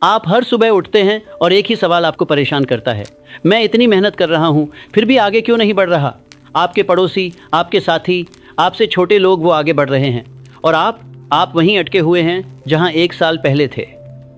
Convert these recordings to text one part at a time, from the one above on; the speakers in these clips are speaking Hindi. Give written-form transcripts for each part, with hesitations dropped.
आप हर सुबह उठते हैं और एक ही सवाल आपको परेशान करता है, मैं इतनी मेहनत कर रहा हूँ फिर भी आगे क्यों नहीं बढ़ रहा। आपके पड़ोसी, आपके साथी, आपसे छोटे लोग वो आगे बढ़ रहे हैं और आप वहीं अटके हुए हैं जहां 1 साल पहले थे।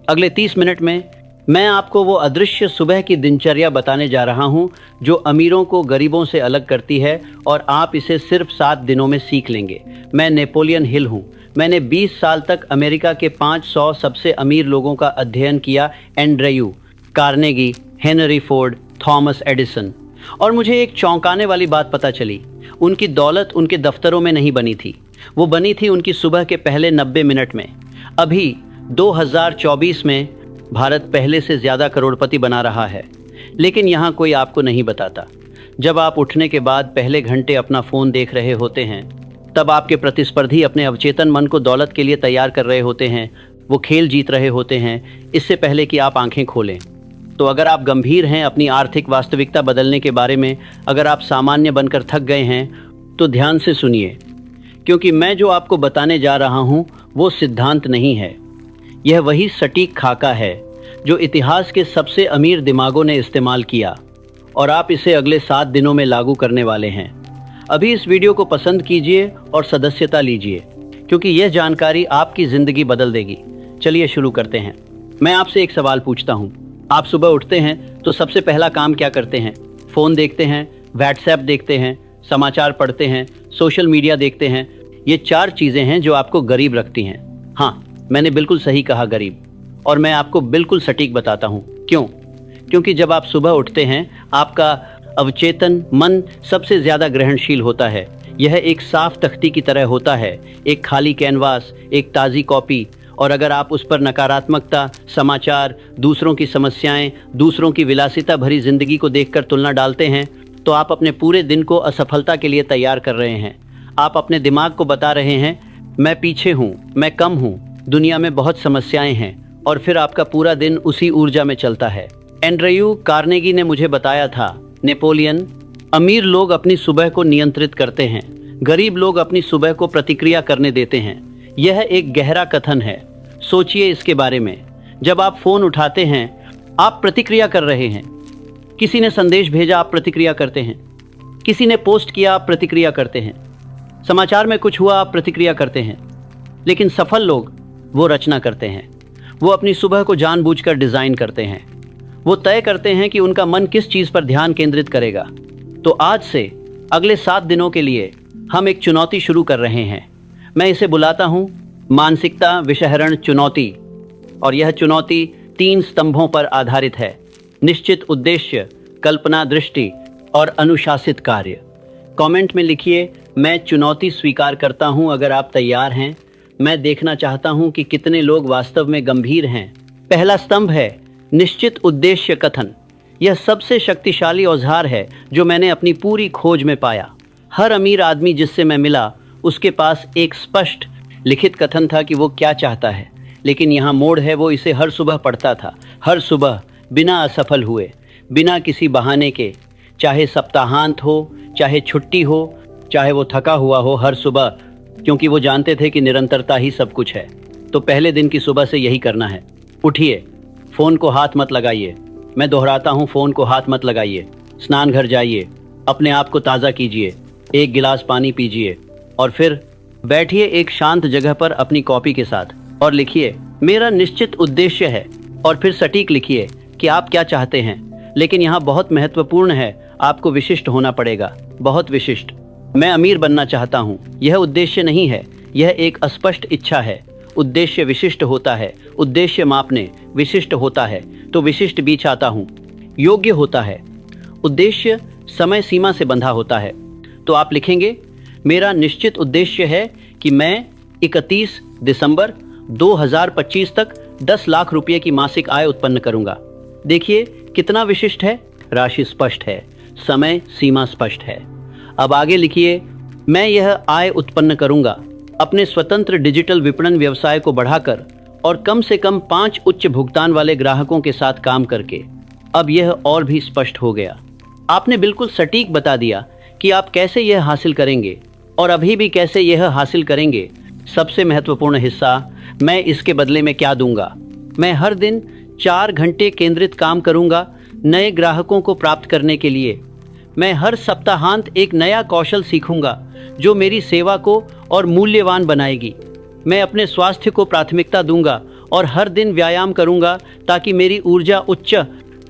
अगले 30 मिनट में मैं आपको वो अदृश्य सुबह की दिनचर्या बताने जा रहा हूं जो अमीरों को गरीबों से अलग करती है और आप इसे सिर्फ 7 दिनों में सीख लेंगे। मैं नेपोलियन हिल हूं। मैंने 20 साल तक अमेरिका के 500 सबसे अमीर लोगों का अध्ययन किया, Andrew, Carnegie, Henry Ford, Thomas Edison. और मुझे एक चौंकाने वाली बात पता चली, उनकी दौलत उनके दफ्तरों में नहीं बनी थी, वो बनी थी उनकी सुबह के पहले 90 मिनट में। अभी 2024 में भारत पहले से ज़्यादा करोड़पति बना रहा है, लेकिन यहाँ कोई आपको नहीं बताता। जब आप उठने के बाद पहले घंटे अपना फ़ोन देख रहे होते हैं, तब आपके प्रतिस्पर्धी अपने अवचेतन मन को दौलत के लिए तैयार कर रहे होते हैं, वो खेल जीत रहे होते हैं इससे पहले कि आप आंखें खोलें। तो अगर आप गंभीर हैं अपनी आर्थिक वास्तविकता बदलने के बारे में, अगर आप सामान्य बनकर थक गए हैं, तो ध्यान से सुनिए, क्योंकि मैं जो आपको बताने जा रहा हूँ वो सिद्धांत नहीं है। यह वही सटीक खाका है जो इतिहास के सबसे अमीर दिमागों ने इस्तेमाल किया और आप इसे अगले 7 दिनों में लागू करने वाले हैं। अभी इस वीडियो को पसंद कीजिए और सदस्यता लीजिए, क्योंकि यह जानकारी आपकी ज़िंदगी बदल देगी। चलिए शुरू करते हैं। मैं आपसे एक सवाल पूछता हूँ, आप सुबह उठते हैं तो सबसे पहला काम क्या करते हैं? फ़ोन देखते हैं, व्हाट्सएप देखते हैं, समाचार पढ़ते हैं, सोशल मीडिया देखते हैं। ये 4 चीज़ें हैं जो आपको गरीब रखती हैं। हाँ, मैंने बिल्कुल सही कहा, गरीब। और मैं आपको बिल्कुल सटीक बताता हूँ क्यों। क्योंकि जब आप सुबह उठते हैं, आपका अवचेतन मन सबसे ज़्यादा ग्रहणशील होता है। यह एक साफ तख्ती की तरह होता है, एक खाली कैनवास, एक ताज़ी कॉपी। और अगर आप उस पर नकारात्मकता, समाचार, दूसरों की समस्याएं, दूसरों की विलासिता भरी जिंदगी को देखकर तुलना डालते हैं, तो आप अपने पूरे दिन को असफलता के लिए तैयार कर रहे हैं। आप अपने दिमाग को बता रहे हैं, मैं पीछे हूँ, मैं कम हूँ, दुनिया में बहुत समस्याएं हैं। और फिर आपका पूरा दिन उसी ऊर्जा में चलता है। एंड्रयू कार्नेगी ने मुझे बताया था, नेपोलियन, अमीर लोग अपनी सुबह को नियंत्रित करते हैं, गरीब लोग अपनी सुबह को प्रतिक्रिया करने देते हैं। यह एक गहरा कथन है। सोचिए इसके बारे में। जब आप फोन उठाते हैं, आप प्रतिक्रिया कर रहे हैं। किसी ने संदेश भेजा, आप प्रतिक्रिया करते हैं। किसी ने पोस्ट किया, आप प्रतिक्रिया करते हैं। समाचार में कुछ हुआ, आप प्रतिक्रिया करते हैं। लेकिन सफल लोग वो रचना करते हैं। वो अपनी सुबह को जानबूझकर डिजाइन करते हैं। वो तय करते हैं कि उनका मन किस चीज पर ध्यान केंद्रित करेगा। तो आज से अगले 7 दिनों के लिए हम एक चुनौती शुरू कर रहे हैं। मैं इसे बुलाता हूं मानसिकता विषहरण चुनौती। और यह चुनौती 3 स्तंभों पर आधारित है: निश्चित उद्देश्य, कल्पना दृष्टि और अनुशासित कार्य। कमेंट में लिखिए, मैं चुनौती स्वीकार करता हूं। अगर आप तैयार हैं, मैं देखना चाहता हूं कि कितने लोग वास्तव में गंभीर हैं। पहला स्तंभ है निश्चित उद्देश्य कथन। यह सबसे शक्तिशाली औजार है जो मैंने अपनी पूरी खोज में पाया। हर अमीर आदमी जिससे मैं मिला, उसके पास एक स्पष्ट लिखित कथन था कि वो क्या चाहता है। लेकिन यहाँ मोड़ है, वो इसे हर सुबह पढ़ता था, हर सुबह, बिना असफल हुए, बिना किसी बहाने के। चाहे सप्ताहांत हो, चाहे छुट्टी हो, चाहे वो थका हुआ हो, हर सुबह, क्योंकि वो जानते थे कि निरंतरता ही सब कुछ है। तो पहले दिन की सुबह से यही करना है। उठिए, फ़ोन को हाथ मत लगाइए। मैं दोहराता हूँ, फ़ोन को हाथ मत लगाइए। स्नान घर जाइए, अपने आप को ताज़ा कीजिए, 1 गिलास पानी पीजिए और फिर बैठिए एक शांत जगह पर अपनी कॉपी के साथ और लिखिए, मेरा निश्चित उद्देश्य है। और फिर सटीक लिखिए कि आप क्या चाहते हैं। लेकिन यहाँ बहुत महत्वपूर्ण है, आपको विशिष्ट होना पड़ेगा, बहुत विशिष्ट। मैं अमीर बनना चाहता हूँ, यह उद्देश्य नहीं है, यह एक अस्पष्ट इच्छा है। उद्देश्य विशिष्ट होता है, उद्देश्य मापने विशिष्ट होता है, तो विशिष्ट भी चाहता हूँ, योग्य होता है। उद्देश्य समय सीमा से बंधा होता है। तो आप लिखेंगे, मेरा निश्चित उद्देश्य है कि मैं 31 दिसंबर 2025 तक 10 लाख रुपये की मासिक आय उत्पन्न करूंगा। देखिए कितना विशिष्ट है, राशि स्पष्ट है, समय सीमा स्पष्ट है। अब आगे लिखिए, मैं यह आय उत्पन्न करूंगा अपने स्वतंत्र डिजिटल विपणन व्यवसाय को बढ़ाकर और कम से कम 5 उच्च भुगतान वाले ग्राहकों के साथ काम करके। अब यह और भी स्पष्ट हो गया। आपने बिल्कुल सटीक बता दिया कि आप कैसे यह हासिल करेंगे और अभी भी कैसे यह हासिल करेंगे। सबसे महत्वपूर्ण हिस्सा, मैं इसके बदले में क्या दूंगा। मैं हर दिन 4 घंटे केंद्रित काम करूंगा नए ग्राहकों को प्राप्त करने के लिए। मैं हर सप्ताहांत एक नया कौशल सीखूंगा जो मेरी सेवा को और मूल्यवान बनाएगी। मैं अपने स्वास्थ्य को प्राथमिकता दूंगा और हर दिन व्यायाम करूंगा ताकि मेरी ऊर्जा उच्च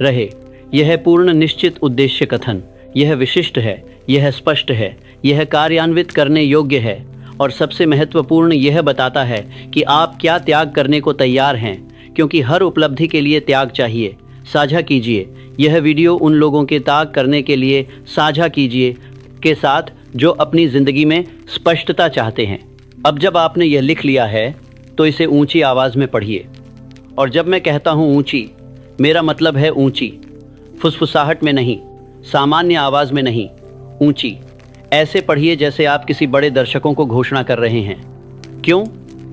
रहे। यह पूर्ण निश्चित उद्देश्य कथन, यह विशिष्ट है, यह स्पष्ट है, यह कार्यान्वित करने योग्य है और सबसे महत्वपूर्ण यह बताता है कि आप क्या त्याग करने को तैयार हैं, क्योंकि हर उपलब्धि के लिए त्याग चाहिए। साझा कीजिए यह वीडियो उन लोगों के त्याग करने के लिए साझा कीजिए के साथ जो अपनी ज़िंदगी में स्पष्टता चाहते हैं। अब जब आपने यह लिख लिया है तो इसे ऊंची आवाज़ में पढ़िए। और जब मैं कहता हूँ ऊंची, मेरा मतलब है ऊंची, फुसफुसाहट में नहीं, सामान्य आवाज़ में नहीं, ऊंची। ऐसे पढ़िए जैसे आप किसी बड़े दर्शकों को घोषणा कर रहे हैं। क्यों?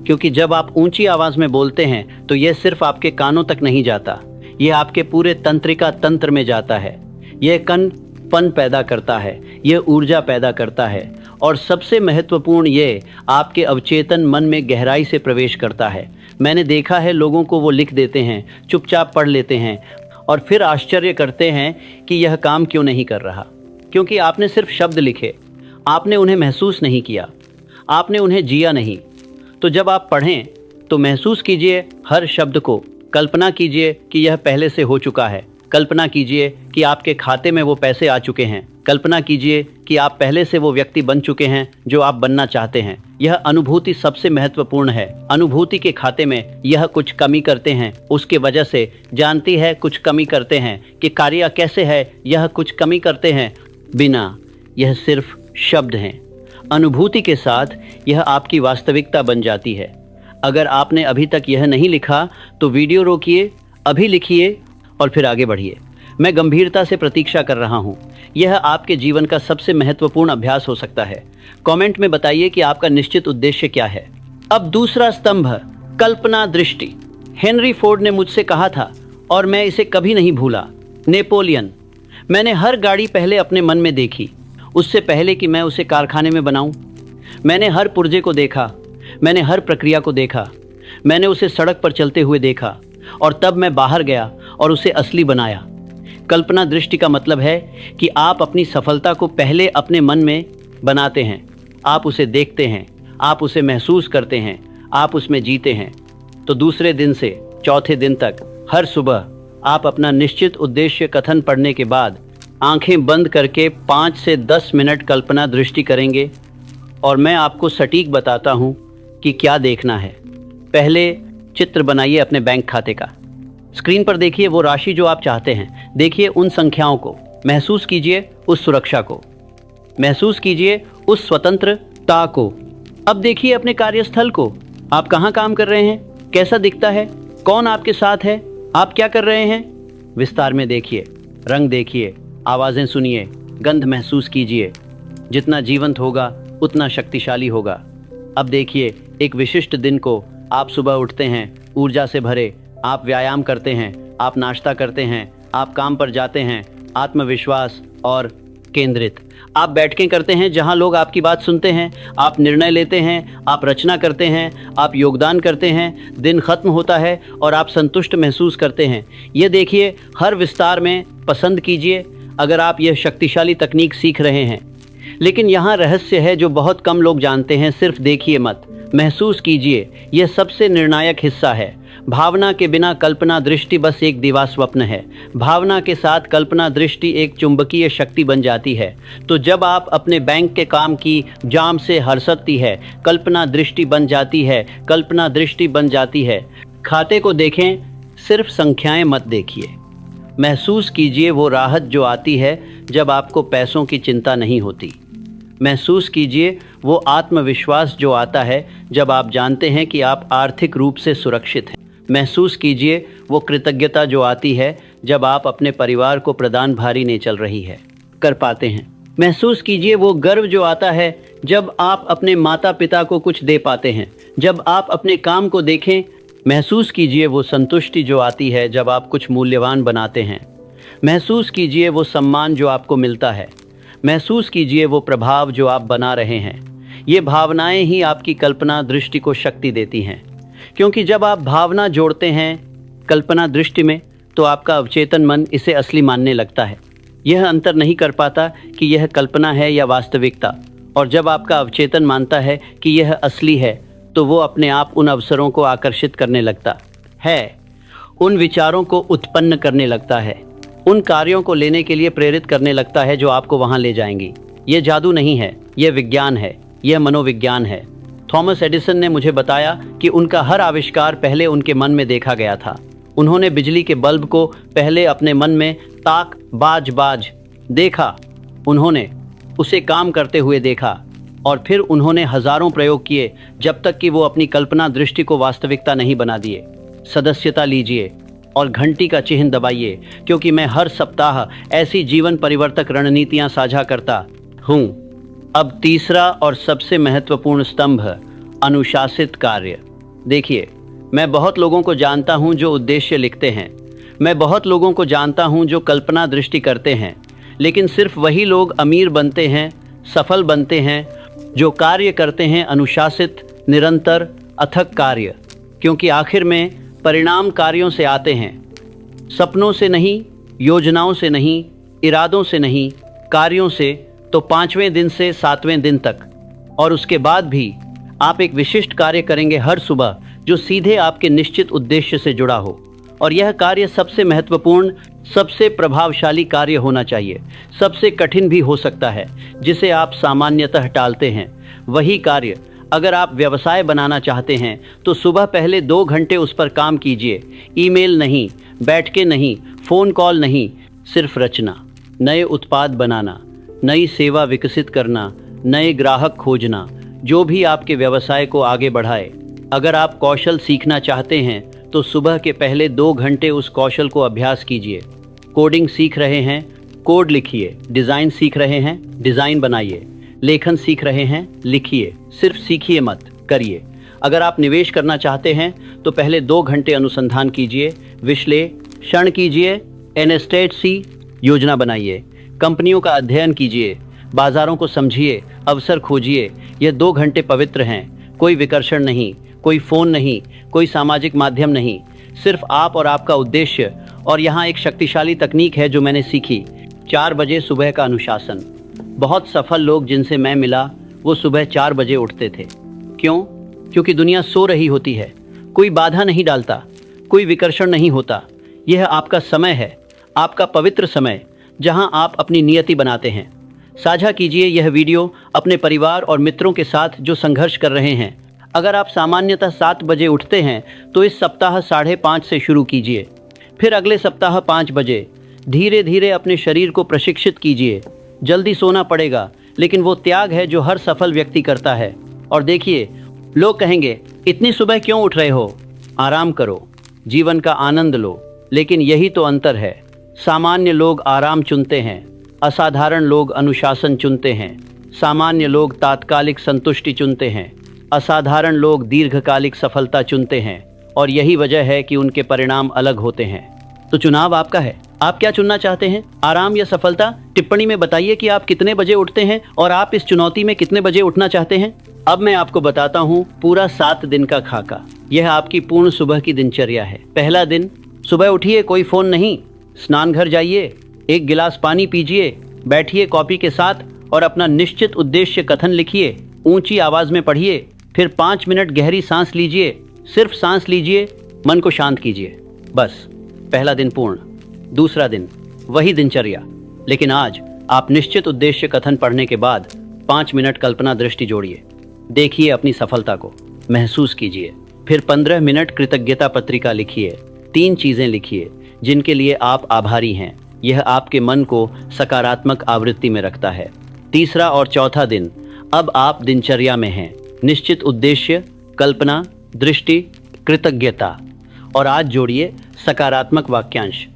क्योंकि जब आप ऊंची आवाज़ में बोलते हैं तो यह सिर्फ आपके कानों तक नहीं जाता, यह आपके पूरे तंत्रिका तंत्र में जाता है। यह कणपन पैदा करता है, यह ऊर्जा पैदा करता है और सबसे महत्वपूर्ण ये आपके अवचेतन मन में गहराई से प्रवेश करता है। मैंने देखा है लोगों को वो लिख देते हैं, चुपचाप पढ़ लेते हैं और फिर आश्चर्य करते हैं कि यह काम क्यों नहीं कर रहा। क्योंकि आपने सिर्फ शब्द लिखे, आपने उन्हें महसूस नहीं किया, आपने उन्हें जिया नहीं। तो जब आप पढ़ें तो महसूस कीजिए हर शब्द को, कल्पना कीजिए कि यह पहले से हो चुका है, कल्पना कीजिए कि आपके खाते में वो पैसे आ चुके हैं, कल्पना कीजिए कि आप पहले से वो व्यक्ति बन चुके हैं जो आप बनना चाहते हैं। यह अनुभूति सबसे महत्वपूर्ण है। अनुभूति के खाते में यह कुछ कमी करते हैं, उसके वजह से जानती है कुछ कमी करते हैं कि कार्य कैसे है, यह कुछ कमी करते हैं बिना, यह सिर्फ शब्द हैं। अनुभूति के साथ यह आपकी वास्तविकता बन जाती है। अगर आपने अभी तक यह नहीं लिखा तो वीडियो रोकिए, अभी लिखिए और फिर आगे बढ़िए। मैं गंभीरता से प्रतीक्षा कर रहा हूँ। यह आपके जीवन का सबसे महत्वपूर्ण अभ्यास हो सकता है। कमेंट में बताइए कि आपका निश्चित उद्देश्य क्या है। अब दूसरा स्तंभ, कल्पना दृष्टि। हेनरी फोर्ड ने मुझसे कहा था और मैं इसे कभी नहीं भूला। नेपोलियन। मैंने हर गाड़ी पहले अपने मन में देखी, उससे पहले कि मैं उसे कारखाने में बनाऊं। मैंने हर पुर्जे को देखा, मैंने हर प्रक्रिया को देखा, मैंने उसे सड़क पर चलते हुए देखा और तब मैं बाहर गया और उसे असली बनाया। कल्पना दृष्टि का मतलब है कि आप अपनी सफलता को पहले अपने मन में बनाते हैं, आप उसे देखते हैं, आप उसे महसूस करते हैं, आप उसमें जीते हैं। तो दूसरे दिन से चौथे दिन तक हर सुबह आप अपना निश्चित उद्देश्य कथन पढ़ने के बाद आंखें बंद करके 5 से 10 मिनट कल्पना दृष्टि करेंगे और मैं आपको सटीक बताता हूँ कि क्या देखना है। पहले चित्र बनाइए अपने बैंक खाते का। स्क्रीन पर देखिए वो राशि जो आप चाहते हैं, देखिए उन संख्याओं को, महसूस कीजिए उस सुरक्षा को, महसूस कीजिए उस स्वतंत्रता को। अब देखिए अपने कार्यस्थल को, आप कहाँ काम कर रहे हैं, कैसा दिखता है, कौन आपके साथ है, आप क्या कर रहे हैं। विस्तार में देखिए, रंग देखिए, आवाज़ें सुनिए, गंध महसूस कीजिए। जितना जीवंत होगा उतना शक्तिशाली होगा। अब देखिए एक विशिष्ट दिन को, आप सुबह उठते हैं ऊर्जा से भरे, आप व्यायाम करते हैं, आप नाश्ता करते हैं, आप काम पर जाते हैं, आत्मविश्वास और केंद्रित। आप बैठकें करते हैं जहां लोग आपकी बात सुनते हैं, आप निर्णय लेते हैं, आप रचना करते हैं, आप योगदान करते हैं। दिन खत्म होता है और आप संतुष्ट महसूस करते हैं। ये देखिए हर विस्तार में पसंद कीजिए अगर आप यह शक्तिशाली तकनीक सीख रहे हैं। लेकिन यहाँ रहस्य है जो बहुत कम लोग जानते हैं। सिर्फ देखिए मत, महसूस कीजिए। यह सबसे निर्णायक हिस्सा है। भावना के बिना कल्पना दृष्टि बस एक दिवा स्वप्न है। भावना के साथ कल्पना दृष्टि एक चुंबकीय शक्ति बन जाती है। तो जब आप अपने बैंक के काम की जाम से हरसती है, कल्पना दृष्टि बन जाती है, कल्पना दृष्टि बन जाती है। खाते को देखें, सिर्फ संख्याएं मत देखिए। महसूस कीजिए वो राहत जो आती है जब आपको पैसों की चिंता नहीं होती। महसूस कीजिए वो आत्मविश्वास जो आता है जब आप जानते हैं कि आप आर्थिक रूप से सुरक्षित हैं। महसूस कीजिए वो कृतज्ञता जो आती है जब आप अपने परिवार को प्रदान भारी नहीं चल रही है कर पाते हैं। महसूस कीजिए वो गर्व जो आता है जब आप अपने माता पिता को कुछ दे पाते हैं, जब आप अपने काम को देखें। महसूस कीजिए वो संतुष्टि जो आती है जब आप कुछ मूल्यवान बनाते हैं। महसूस कीजिए वो सम्मान जो आपको मिलता है। महसूस कीजिए वो प्रभाव जो आप बना रहे हैं। ये भावनाएं ही आपकी कल्पना दृष्टि को शक्ति देती हैं, क्योंकि जब आप भावना जोड़ते हैं कल्पना दृष्टि में, तो आपका अवचेतन मन इसे असली मानने लगता है। यह अंतर नहीं कर पाता कि यह कल्पना है या वास्तविकता। और जब आपका अवचेतन मानता है कि यह असली है, तो वो अपने आप उन अवसरों को आकर्षित करने लगता है, उन विचारों को उत्पन्न करने लगता है, उन कार्यों को लेने के लिए प्रेरित करने लगता है जो आपको वहां ले जाएंगी। यह जादू नहीं है, यह विज्ञान है, यह मनोविज्ञान है। थॉमस एडिसन ने मुझे बताया कि उनका हर आविष्कार पहले उनके मन में देखा गया था। उन्होंने बिजली के बल्ब को पहले अपने मन में ताक बाज बाज देखा, उन्होंने उसे काम करते हुए देखा, और फिर उन्होंने हजारों प्रयोग किए जब तक कि वो अपनी कल्पना दृष्टि को वास्तविकता नहीं बना दिए। सदस्यता लीजिए और घंटी का चिन्ह दबाइए, क्योंकि मैं हर सप्ताह ऐसी जीवन परिवर्तक रणनीतियां साझा करता हूं। अब तीसरा और सबसे महत्वपूर्ण स्तंभ, अनुशासित कार्य। देखिए, मैं बहुत लोगों को जानता हूं जो उद्देश्य लिखते हैं, मैं बहुत लोगों को जानता हूं जो कल्पना दृष्टि करते हैं, लेकिन सिर्फ वही लोग अमीर बनते हैं, सफल बनते हैं, जो कार्य करते हैं अनुशासित, निरंतर, अथक कार्य। क्योंकि आखिर में परिणाम कार्यों से आते हैं, सपनों से नहीं, योजनाओं से नहीं, इरादों से नहीं, कार्यों से। तो 5वें दिन से 7वें दिन तक, और उसके बाद भी आप एक विशिष्ट कार्य करेंगे हर सुबह जो सीधे आपके निश्चित उद्देश्य से जुड़ा हो। और यह कार्य सबसे महत्वपूर्ण, सबसे प्रभावशाली कार्य होना चाहिए, सबसे कठिन भी हो सकता है, जिसे आप सामान्यतः टालते हैं। वही कार्य, अगर आप व्यवसाय बनाना चाहते हैं तो सुबह पहले 2 घंटे उस पर काम कीजिए। ईमेल नहीं, बैठके नहीं, फ़ोन कॉल नहीं, सिर्फ रचना, नए उत्पाद बनाना, नई सेवा विकसित करना, नए ग्राहक खोजना, जो भी आपके व्यवसाय को आगे बढ़ाए। अगर आप कौशल सीखना चाहते हैं तो सुबह के पहले 2 घंटे उस कौशल को अभ्यास कीजिए। कोडिंग सीख रहे हैं, कोड लिखिए। डिज़ाइन सीख रहे हैं, डिज़ाइन बनाइए। लेखन सीख रहे हैं, लिखिए। सिर्फ सीखिए मत, करिए। अगर आप निवेश करना चाहते हैं तो पहले 2 घंटे अनुसंधान कीजिए, विश्लेषण कीजिए, एनएसटेसी योजना बनाइए, कंपनियों का अध्ययन कीजिए, बाजारों को समझिए, अवसर खोजिए। यह 2 घंटे पवित्र हैं, कोई विकर्षण नहीं, कोई फ़ोन नहीं, कोई सामाजिक माध्यम नहीं, सिर्फ आप और आपका उद्देश्य। और यहाँ एक शक्तिशाली तकनीक है जो मैंने सीखी, 4 बजे सुबह का अनुशासन। बहुत सफल लोग जिनसे मैं मिला, वो सुबह 4 बजे उठते थे। क्यों? क्योंकि दुनिया सो रही होती है, कोई बाधा नहीं डालता, कोई विकर्षण नहीं होता। यह आपका समय है, आपका पवित्र समय, जहां आप अपनी नियति बनाते हैं। साझा कीजिए यह वीडियो अपने परिवार और मित्रों के साथ जो संघर्ष कर रहे हैं। अगर आप सामान्यतः 7 बजे उठते हैं तो इस सप्ताह 5:30 से शुरू कीजिए, फिर अगले सप्ताह 5 बजे। धीरे धीरे अपने शरीर को प्रशिक्षित कीजिए। जल्दी सोना पड़ेगा, लेकिन वो त्याग है जो हर सफल व्यक्ति करता है। और देखिए, लोग कहेंगे, इतनी सुबह क्यों उठ रहे हो? आराम करो, जीवन का आनंद लो। लेकिन यही तो अंतर है। सामान्य लोग आराम चुनते हैं, असाधारण लोग अनुशासन चुनते हैं। सामान्य लोग तात्कालिक संतुष्टि चुनते हैं, असाधारण लोग दीर्घकालिक सफलता चुनते हैं। और यही वजह है कि उनके परिणाम अलग होते हैं। तो चुनाव आपका है, आप क्या चुनना चाहते हैं, आराम या सफलता? टिप्पणी में बताइए कि आप कितने बजे उठते हैं और आप इस चुनौती में कितने बजे उठना चाहते हैं। अब मैं आपको बताता हूँ पूरा 7 दिन का खाका। यह आपकी पूर्ण सुबह की दिनचर्या है। पहला दिन, सुबह उठिए, कोई फोन नहीं, स्नान घर जाइए, 1 गिलास पानी पीजिए, बैठिए कॉपी के साथ और अपना निश्चित उद्देश्य कथन लिखिए, ऊंची आवाज में पढ़िए। फिर 5 मिनट गहरी सांस लीजिए, सिर्फ सांस लीजिए, मन को शांत कीजिए। बस, पहला दिन पूर्ण। दूसरा दिन, वही दिनचर्या, लेकिन आज आप निश्चित उद्देश्य कथन पढ़ने के बाद 5 मिनट कल्पना दृष्टि जोड़िए। देखिए अपनी सफलता को, महसूस कीजिए। फिर 15 मिनट कृतज्ञता पत्रिका लिखिए। 3 चीजें लिखिए जिनके लिए आप आभारी हैं। यह आपके मन को सकारात्मक आवृत्ति में रखता है। तीसरा और चौथा दिन, अब आप दिनचर्या में हैं। निश्चित उद्देश्य, कल्पना, दृष्टि, कृतज्ञता। और आज जोड़िए सकारात्मक वाक्यांश।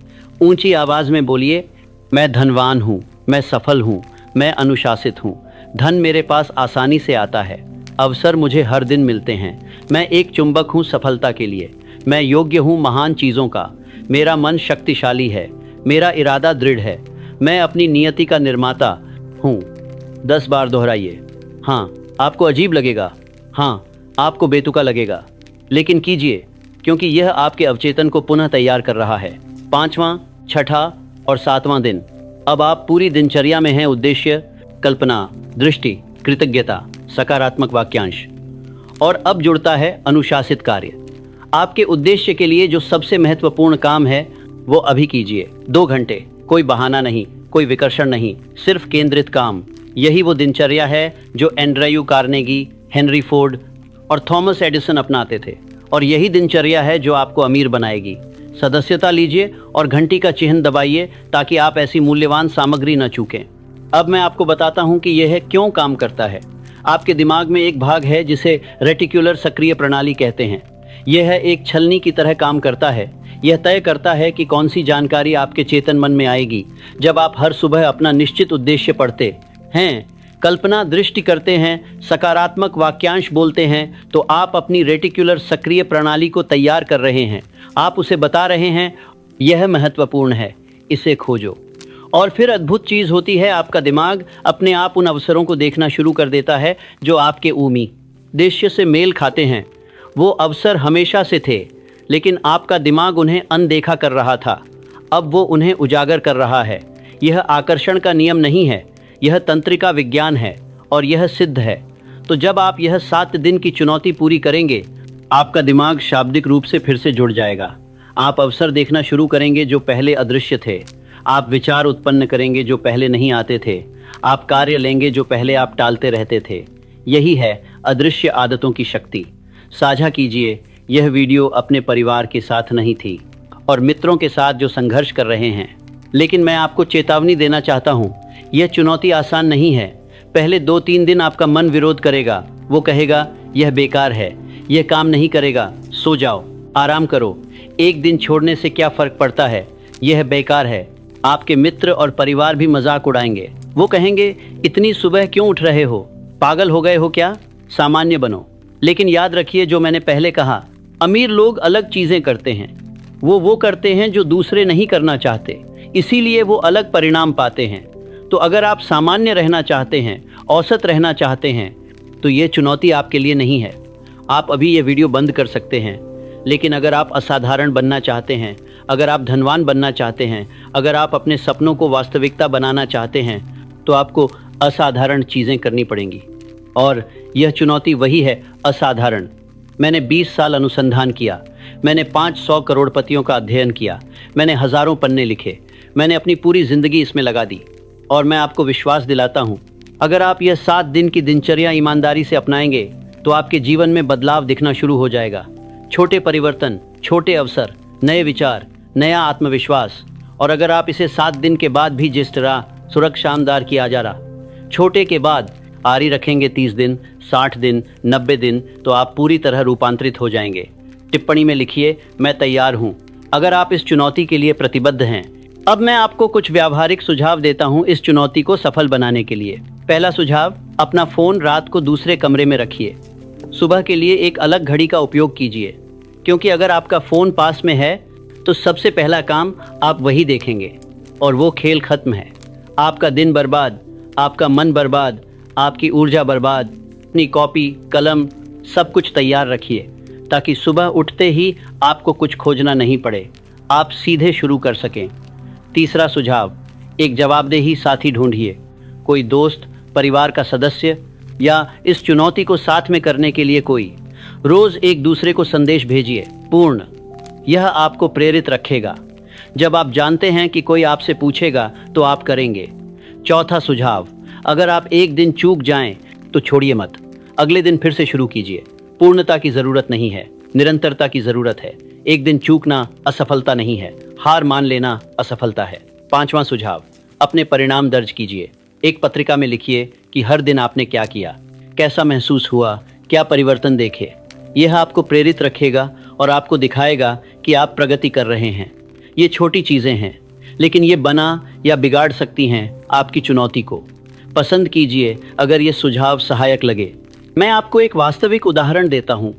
ऊंची आवाज में बोलिए, मैं धनवान हूँ, मैं सफल हूँ, मैं अनुशासित हूँ। धन मेरे पास आसानी से आता है, अवसर मुझे हर दिन मिलते हैं। मैं एक चुंबक हूँ सफलता के लिए, मैं योग्य हूँ महान चीज़ों का। मेरा मन शक्तिशाली है, मेरा इरादा दृढ़ है, मैं अपनी नियति का निर्माता हूँ। 10 बार दोहराइए। हाँ, आपको अजीब लगेगा, हाँ, आपको बेतुका लगेगा, लेकिन कीजिए, क्योंकि यह आपके अवचेतन को पुनः तैयार कर रहा है। 5वां, 6ठा और 7वां दिन, अब आप पूरी दिनचर्या में हैं। उद्देश्य, कल्पना, दृष्टि, कृतज्ञता, सकारात्मक वाक्यांश। और अब जुड़ता है अनुशासित कार्य। आपके उद्देश्य के लिए जो सबसे महत्वपूर्ण काम है वो अभी कीजिए। 2 घंटे, कोई बहाना नहीं, कोई विकर्षण नहीं, सिर्फ केंद्रित काम। यही वो दिनचर्या है जो एंड्रयू कार्नेगी, हेनरी फोर्ड और थॉमस एडिसन अपनाते थे, और यही दिनचर्या है जो आपको अमीर बनाएगी। सदस्यता लीजिए और घंटी का चिन्ह दबाइए ताकि आप ऐसी मूल्यवान सामग्री न चूकें। अब मैं आपको बताता हूं कि यह क्यों काम करता है। आपके दिमाग में एक भाग है जिसे रेटिकुलर सक्रिय प्रणाली कहते हैं। यह एक छलनी की तरह काम करता है। यह तय करता है कि कौन सी जानकारी आपके चेतन मन में आएगी जब आप हर सुबह अपना निश्चित उद्देश्य पढ़ते हैं, कल्पना, दृष्टि करते हैं, सकारात्मक वाक्यांश बोलते हैं, तो आप अपनी रेटिकुलर सक्रिय प्रणाली को तैयार कर रहे हैं। आप उसे बता रहे हैं, यह महत्वपूर्ण है, इसे खोजो। और फिर अद्भुत चीज़ होती है, आपका दिमाग अपने आप उन अवसरों को देखना शुरू कर देता है जो आपके उद्देश्य से मेल खाते हैं। वो अवसर हमेशा से थे, लेकिन आपका दिमाग उन्हें अनदेखा कर रहा था। अब वो उन्हें उजागर कर रहा है। यह आकर्षण का नियम नहीं है, यह तंत्रिका विज्ञान है, और यह सिद्ध है। तो जब आप यह 7 दिन की चुनौती पूरी करेंगे, आपका दिमाग शाब्दिक रूप से फिर से जुड़ जाएगा। आप अवसर देखना शुरू करेंगे जो पहले अदृश्य थे। आप विचार उत्पन्न करेंगे जो पहले नहीं आते थे। आप कार्य लेंगे जो पहले आप टालते रहते थे। यही है अदृश्य आदतों की शक्ति। साझा कीजिए। यह वीडियो अपने परिवार के साथ नहीं थी और मित्रों के साथ जो संघर्ष कर रहे हैं, लेकिन मैं आपको चेतावनी देना चाहता हूँ, यह चुनौती आसान नहीं है। पहले 2-3 दिन आपका मन विरोध करेगा। वो कहेगा, यह बेकार है, यह काम नहीं करेगा, सो जाओ, आराम करो, एक दिन छोड़ने से क्या फर्क पड़ता है, यह बेकार है। आपके मित्र और परिवार भी मजाक उड़ाएंगे। वो कहेंगे, इतनी सुबह क्यों उठ रहे हो, पागल हो गए हो क्या, सामान्य बनो। लेकिन याद रखिए जो मैंने पहले कहा, अमीर लोग अलग चीजें करते हैं। वो करते हैं जो दूसरे नहीं करना चाहते, इसीलिए वो अलग परिणाम पाते हैं। तो अगर आप सामान्य रहना चाहते हैं, औसत रहना चाहते हैं, तो ये चुनौती आपके लिए नहीं है। आप अभी ये वीडियो बंद कर सकते हैं। लेकिन अगर आप असाधारण बनना चाहते हैं, अगर आप धनवान बनना चाहते हैं, अगर आप अपने सपनों को वास्तविकता बनाना चाहते हैं, तो आपको असाधारण चीज़ें करनी पड़ेंगी। और यह चुनौती वही है, असाधारण। मैंने 20 साल अनुसंधान किया, मैंने 500 करोड़पतियों का अध्ययन किया, मैंने हज़ारों पन्ने लिखे, मैंने अपनी पूरी ज़िंदगी इसमें लगा दी। और मैं आपको विश्वास दिलाता हूँ, अगर आप यह 7 दिन की दिनचर्या ईमानदारी से अपनाएंगे, तो आपके जीवन में बदलाव दिखना शुरू हो जाएगा। छोटे परिवर्तन, छोटे अवसर, नए विचार, नया आत्मविश्वास। और अगर आप इसे 7 दिन के बाद भी जिस तरह सुरक्षा शानदार किया जा रहा, छोटे के बाद आरी रखेंगे 30 दिन, 60 दिन, 90 दिन, तो आप पूरी तरह रूपांतरित हो जाएंगे। टिप्पणी में लिखिए, मैं तैयार हूँ, अगर आप इस चुनौती के लिए प्रतिबद्ध हैं। अब मैं आपको कुछ व्यावहारिक सुझाव देता हूँ इस चुनौती को सफल बनाने के लिए। पहला सुझाव, अपना फ़ोन रात को दूसरे कमरे में रखिए। सुबह के लिए एक अलग घड़ी का उपयोग कीजिए, क्योंकि अगर आपका फ़ोन पास में है तो सबसे पहला काम आप वही देखेंगे, और वो खेल खत्म है। आपका दिन बर्बाद, आपका मन बर्बाद, आपकी ऊर्जा बर्बाद। अपनी कॉपी, कलम, सब कुछ तैयार रखिए ताकि सुबह उठते ही आपको कुछ खोजना नहीं पड़े, आप सीधे शुरू कर सकें। तीसरा सुझाव, एक जवाबदेही साथी ढूंढिए, कोई दोस्त, परिवार का सदस्य, या इस चुनौती को साथ में करने के लिए कोई। रोज एक दूसरे को संदेश भेजिए, पूर्ण। यह आपको प्रेरित रखेगा। जब आप जानते हैं कि कोई आपसे पूछेगा तो आप करेंगे। चौथा सुझाव, अगर आप एक दिन चूक जाएं तो छोड़िए मत, अगले दिन फिर से शुरू कीजिए। पूर्णता की जरूरत नहीं है, निरंतरता की जरूरत है। एक दिन चूकना असफलता नहीं है, हार मान लेना असफलता है। पांचवा सुझाव, अपने परिणाम दर्ज कीजिए। एक पत्रिका में लिखिए कि हर दिन आपने क्या किया, कैसा महसूस हुआ, क्या परिवर्तन देखे। यह आपको प्रेरित रखेगा और आपको दिखाएगा कि आप प्रगति कर रहे हैं। ये छोटी चीज़ें हैं, लेकिन ये बना या बिगाड़ सकती हैं आपकी चुनौती को। पसंद कीजिए अगर ये सुझाव सहायक लगे। मैं आपको एक वास्तविक उदाहरण देता हूँ।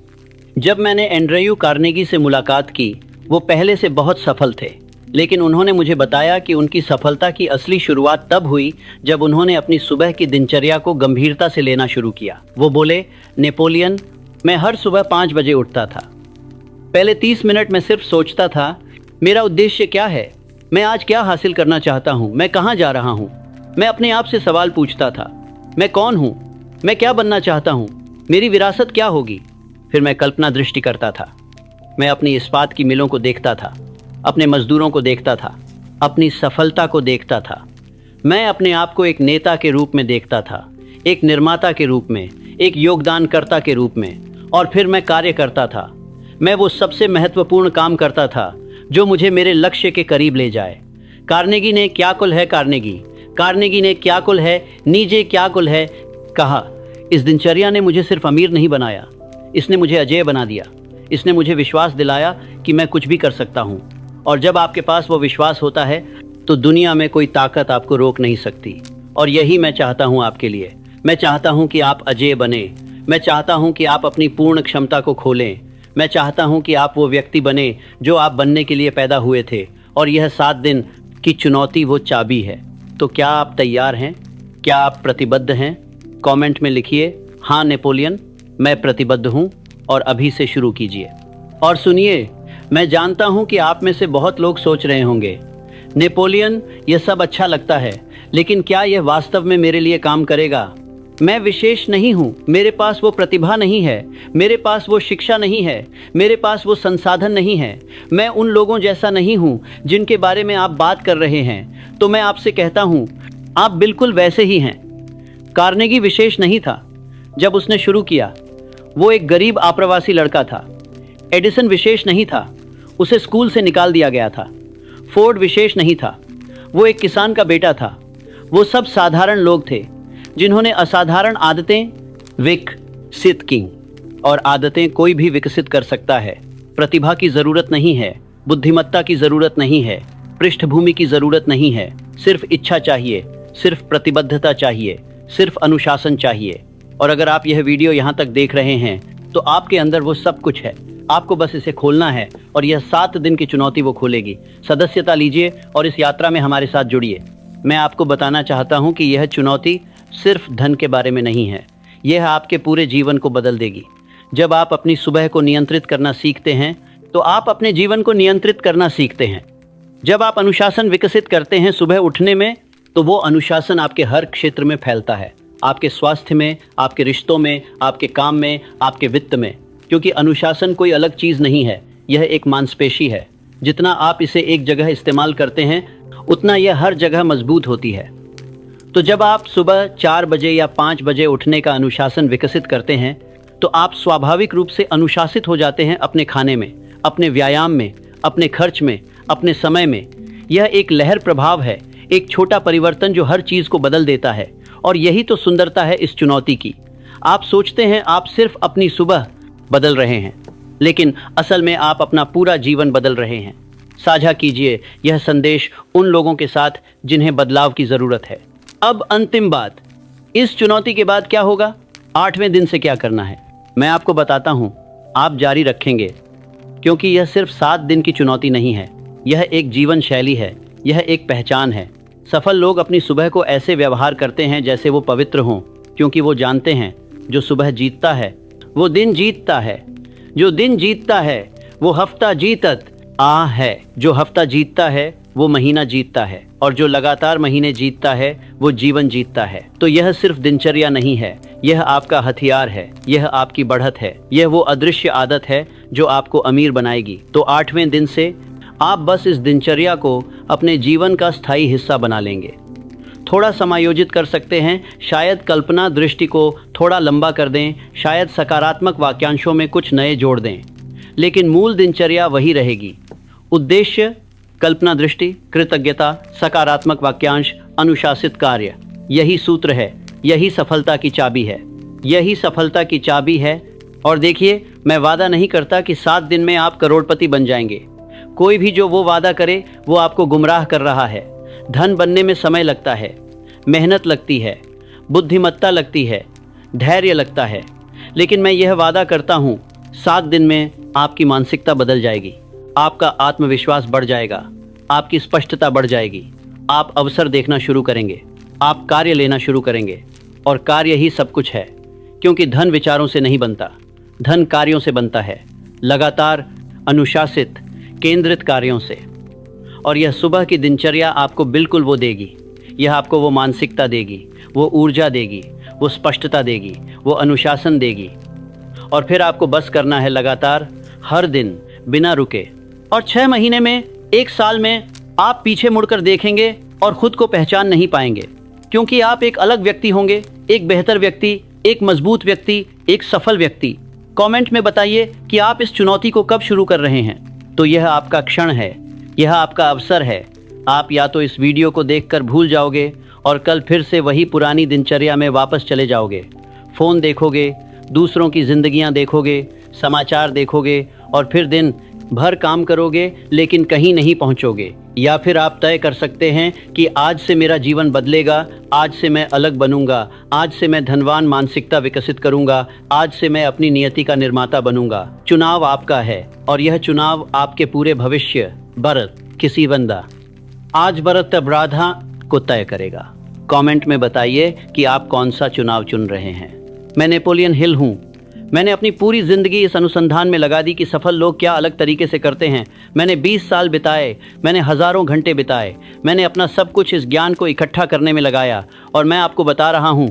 जब मैंने एंड्रयू कार्नेगी से मुलाकात की, वो पहले से बहुत सफल थे, लेकिन उन्होंने मुझे बताया कि उनकी सफलता की असली शुरुआत तब हुई जब उन्होंने अपनी सुबह की दिनचर्या को गंभीरता से लेना शुरू किया। वो बोले, नेपोलियन, मैं हर सुबह 5 बजे उठता था। पहले 30 मिनट मैं सिर्फ सोचता था, मेरा उद्देश्य क्या है, मैं आज क्या हासिल करना चाहता हूँ, मैं कहाँ जा रहा हूँ। मैं अपने आप से सवाल पूछता था, मैं कौन हूँ, मैं क्या बनना चाहता हूँ, मेरी विरासत क्या होगी। फिर मैं कल्पना दृष्टि करता था। मैं अपनी इस्पात की मिलों को देखता था, अपने मजदूरों को देखता था, अपनी सफलता को देखता था। मैं अपने आप को एक नेता के रूप में देखता था, एक निर्माता के रूप में, एक योगदानकर्ता के रूप में। और फिर मैं कार्य करता था। मैं वो सबसे महत्वपूर्ण काम करता था जो मुझे मेरे लक्ष्य के करीब ले जाए। कार्नेगी ने क्या कुल है कार्नेगी ने क्या कुल है नीचे क्या कुल है कहा। इस दिनचर्या ने मुझे सिर्फ अमीर नहीं बनाया, इसने मुझे अजेय बना दिया। इसने मुझे विश्वास दिलाया कि मैं कुछ भी कर सकता हूँ। और जब आपके पास वो विश्वास होता है तो दुनिया में कोई ताकत आपको रोक नहीं सकती। और यही मैं चाहता हूँ आपके लिए। मैं चाहता हूँ कि आप अजेय बने। मैं चाहता हूँ कि आप अपनी पूर्ण क्षमता को खोलें। मैं चाहता हूँ कि आप वो व्यक्ति बने जो आप बनने के लिए पैदा हुए थे। और यह 7 दिन की चुनौती वो चाबी है। तो क्या आप तैयार हैं? क्या आप प्रतिबद्ध हैं? कमेंट में लिखिए, हाँ नेपोलियन, मैं प्रतिबद्ध हूँ। और अभी से शुरू कीजिए। और सुनिए, मैं जानता हूँ कि आप में से बहुत लोग सोच रहे होंगे, नेपोलियन यह सब अच्छा लगता है, लेकिन क्या यह वास्तव में मेरे लिए काम करेगा? मैं विशेष नहीं हूँ, मेरे पास वो प्रतिभा नहीं है, मेरे पास वो शिक्षा नहीं है, मेरे पास वो संसाधन नहीं है। मैं उन लोगों जैसा नहीं हूँ जिनके बारे में आप बात कर रहे हैं। तो मैं आपसे कहता हूँ, आप बिल्कुल वैसे ही हैं। कार्नेगी विशेष नहीं था जब उसने शुरू किया। वो एक गरीब आप्रवासी लड़का था। एडिसन विशेष नहीं था, उसे स्कूल से निकाल दिया गया था। फोर्ड विशेष नहीं था, वो एक किसान का बेटा था। वो सब साधारण लोग थे जिन्होंने असाधारण आदतें विकसित की। और आदतें कोई भी विकसित कर सकता है। प्रतिभा की जरूरत नहीं है, बुद्धिमत्ता की जरूरत नहीं है, पृष्ठभूमि की जरूरत नहीं है। सिर्फ इच्छा चाहिए, सिर्फ प्रतिबद्धता चाहिए, सिर्फ अनुशासन चाहिए। और अगर आप यह वीडियो यहाँ तक देख रहे हैं तो आपके अंदर वो सब कुछ है। आपको बस इसे खोलना है और यह 7 दिन की चुनौती वो खोलेगी। सदस्यता लीजिए और इस यात्रा में हमारे साथ जुड़िए। मैं आपको बताना चाहता हूँ कि यह चुनौती सिर्फ धन के बारे में नहीं है, यह आपके पूरे जीवन को बदल देगी। जब आप अपनी सुबह को नियंत्रित करना सीखते हैं तो आप अपने जीवन को नियंत्रित करना सीखते हैं। जब आप अनुशासन विकसित करते हैं सुबह उठने में, तो वो अनुशासन आपके हर क्षेत्र में फैलता है। आपके स्वास्थ्य में, आपके रिश्तों में, आपके काम में, आपके वित्त में। क्योंकि अनुशासन कोई अलग चीज़ नहीं है, यह एक मांसपेशी है। जितना आप इसे एक जगह इस्तेमाल करते हैं उतना यह हर जगह मजबूत होती है। तो जब आप सुबह 4 बजे या 5 बजे उठने का अनुशासन विकसित करते हैं तो आप स्वाभाविक रूप से अनुशासित हो जाते हैं अपने खाने में, अपने व्यायाम में, अपने खर्च में, अपने समय में। यह एक लहर प्रभाव है, एक छोटा परिवर्तन जो हर चीज़ को बदल देता है। और यही तो सुंदरता है इस चुनौती की। आप सोचते हैं आप सिर्फ अपनी सुबह बदल रहे हैं, लेकिन असल में आप अपना पूरा जीवन बदल रहे हैं। साझा कीजिए यह संदेश उन लोगों के साथ जिन्हें बदलाव की ज़रूरत है। अब अंतिम बात, इस चुनौती के बाद क्या होगा? 8वें दिन से क्या करना है मैं आपको बताता हूँ। आप जारी रखेंगे, क्योंकि यह सिर्फ 7 दिन की चुनौती नहीं है, यह एक जीवन शैली है, यह एक पहचान है। सफल लोग अपनी सुबह को ऐसे व्यवहार करते हैं जैसे वो पवित्र हों, क्योंकि वो जानते हैं जो सुबह जीतता है वो दिन जीतता है, जो दिन जीतता है वो हफ्ता जीतत है, जो हफ्ता जीतता है वो महीना जीतता है, और जो लगातार महीने जीतता है वो जीवन जीतता है। तो यह सिर्फ दिनचर्या नहीं है, यह आपका हथियार है, यह आपकी बढ़त है, यह वो अदृश्य आदत है जो आपको अमीर बनाएगी। तो 8वें दिन से आप बस इस दिनचर्या को अपने जीवन का स्थायी हिस्सा बना लेंगे। थोड़ा समायोजित कर सकते हैं, शायद कल्पना दृष्टि को थोड़ा लंबा कर दें, शायद सकारात्मक वाक्यांशों में कुछ नए जोड़ दें, लेकिन मूल दिनचर्या वही रहेगी। उद्देश्य, कल्पना दृष्टि, कृतज्ञता, सकारात्मक वाक्यांश, अनुशासित कार्य। यही सूत्र है, यही सफलता की चाबी है, यही सफलता की चाबी है। और देखिए, मैं वादा नहीं करता कि 7 दिन में आप करोड़पति बन जाएंगे। कोई भी जो वो वादा करे वो आपको गुमराह कर रहा है। धन बनने में समय लगता है, मेहनत लगती है, बुद्धिमत्ता लगती है, धैर्य लगता है, लेकिन मैं यह वादा करता हूँ 7 दिन में आपकी मानसिकता बदल जाएगी, आपका आत्मविश्वास बढ़ जाएगा, आपकी स्पष्टता बढ़ जाएगी, आप अवसर देखना शुरू करेंगे, आप कार्य लेना शुरू करेंगे। और कार्य ही सब कुछ है, क्योंकि धन विचारों से नहीं बनता, धन कार्यों से बनता है। लगातार अनुशासित, केंद्रित कार्यों से। और यह सुबह की दिनचर्या आपको बिल्कुल वो देगी। यह आपको वो मानसिकता देगी, वो ऊर्जा देगी, वो स्पष्टता देगी, वो अनुशासन देगी। और फिर आपको बस करना है लगातार, हर दिन, बिना रुके। और 6 महीने में, 1 साल में आप पीछे मुड़कर देखेंगे और खुद को पहचान नहीं पाएंगे, क्योंकि आप एक अलग व्यक्ति होंगे, एक बेहतर व्यक्ति, एक मजबूत व्यक्ति, एक सफल व्यक्ति। कमेंट में बताइए कि आप इस चुनौती को कब शुरू कर रहे हैं। तो यह आपका क्षण है, यह आपका अवसर है। आप या तो इस वीडियो को देखकर भूल जाओगे और कल फिर से वही पुरानी दिनचर्या में वापस चले जाओगे। फ़ोन देखोगे, दूसरों की जिंदगियां देखोगे, समाचार देखोगे और फिर दिन भर काम करोगे लेकिन कहीं नहीं पहुंचोगे। या फिर आप तय कर सकते हैं कि आज से मेरा जीवन बदलेगा, आज से मैं अलग बनूंगा, आज से मैं धनवान मानसिकता विकसित करूंगा, आज से मैं अपनी नियति का निर्माता बनूंगा। चुनाव आपका है और यह चुनाव आपके पूरे भविष्य बरत किसी बंदा आज बरत तब राधा को तय करेगा। कमेंट में बताइए कि आप कौन सा चुनाव चुन रहे हैं। मैं नेपोलियन हिल हूँ। मैंने अपनी पूरी ज़िंदगी इस अनुसंधान में लगा दी कि सफल लोग क्या अलग तरीके से करते हैं। मैंने 20 साल बिताए, मैंने हज़ारों घंटे बिताए, मैंने अपना सब कुछ इस ज्ञान को इकट्ठा करने में लगाया और मैं आपको बता रहा हूँ,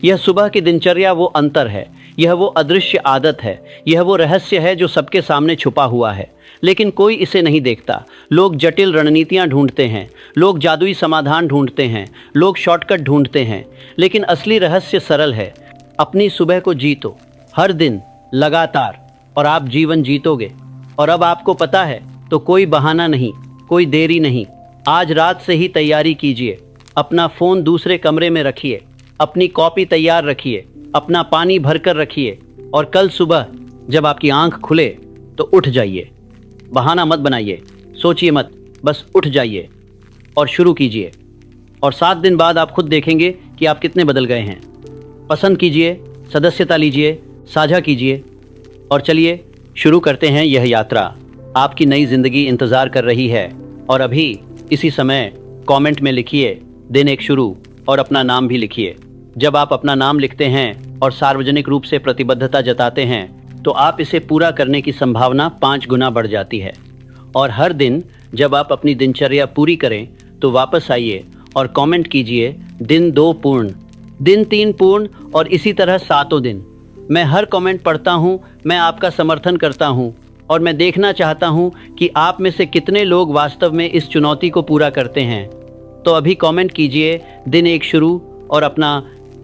यह सुबह की दिनचर्या वो अंतर है, यह वो अदृश्य आदत है, यह वो रहस्य है जो सबके सामने छुपा हुआ है, लेकिन कोई इसे नहीं देखता। लोग जटिल रणनीतियाँ ढूंढते हैं, लोग जादुई समाधान ढूंढते हैं, लोग शॉर्टकट ढूंढते हैं, लेकिन असली रहस्य सरल है। अपनी सुबह को जीतो, हर दिन, लगातार, और आप जीवन जीतोगे। और अब आपको पता है तो कोई बहाना नहीं, कोई देरी नहीं। आज रात से ही तैयारी कीजिए। अपना फ़ोन दूसरे कमरे में रखिए, अपनी कॉपी तैयार रखिए, अपना पानी भरकर रखिए और कल सुबह जब आपकी आंख खुले तो उठ जाइए। बहाना मत बनाइए, सोचिए मत, बस उठ जाइए और शुरू कीजिए। और 7 दिन बाद आप खुद देखेंगे कि आप कितने बदल गए हैं। पसंद कीजिए, सदस्यता लीजिए, साझा कीजिए और चलिए शुरू करते हैं यह यात्रा। आपकी नई जिंदगी इंतज़ार कर रही है। और अभी इसी समय कमेंट में लिखिए दिन एक शुरू और अपना नाम भी लिखिए। जब आप अपना नाम लिखते हैं और सार्वजनिक रूप से प्रतिबद्धता जताते हैं तो आप इसे पूरा करने की संभावना 5 गुना बढ़ जाती है। और हर दिन जब आप अपनी दिनचर्या पूरी करें तो वापस आइए और कमेंट कीजिए दिन 2 पूर्ण, दिन 3 पूर्ण और इसी तरह 7 दिन। मैं हर कमेंट पढ़ता हूँ, मैं आपका समर्थन करता हूँ और मैं देखना चाहता हूँ कि आप में से कितने लोग वास्तव में इस चुनौती को पूरा करते हैं। तो अभी कमेंट कीजिए दिन 1 शुरू और अपना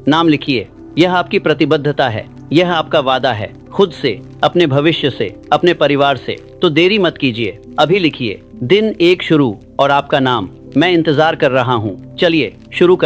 नाम लिखिए। यह आपकी प्रतिबद्धता है, यह आपका वादा है, खुद से, अपने भविष्य से, अपने परिवार से। तो देरी मत कीजिए, अभी लिखिए दिन 1 शुरू और आपका नाम। मैं इंतजार कर रहा हूँ। चलिए शुरू कर